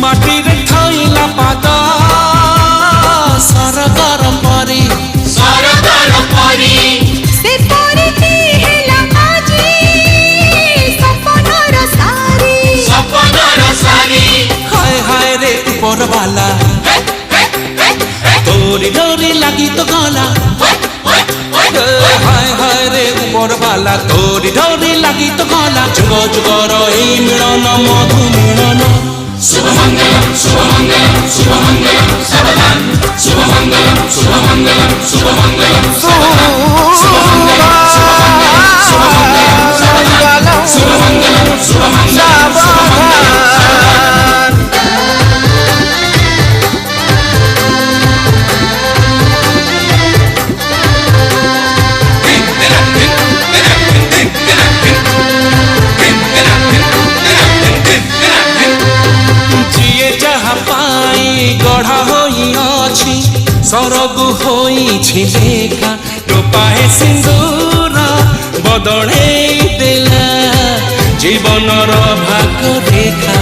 ମାଟିରେ ଥଇଲା ପାଦ ସରଗର ପରି ସେ ପରିଟି ହେଲା ଆଜି ସପନର ସାରି ହାୟ ହାୟ ରେ ଉପରବାଲା ତୋରି ଡୋରି ଲାଗି ତ ଗଲା হায় হায় রে উপরবালা তোরি ডোরি লাগি তো গলা যুগ যুগর এই মিলন মধু মিলন শুভমঙ্গলম শুভমঙ্গলম শুভমঙ্গলম সাবধান শুভমঙ্গলম শুভমঙ্গলম শুভমঙ্গলম সাবধান শুভমঙ্গলম শুভমঙ্গলম শুভমঙ্গলম সাবধান শুভমঙ্গলম শুভমঙ্গলম সাবধান গড়া হইছি সরগু হইছি লেখা টোপায়ে সিন্দুর বদলাই দেলা জীবনর ভাগ রেখা।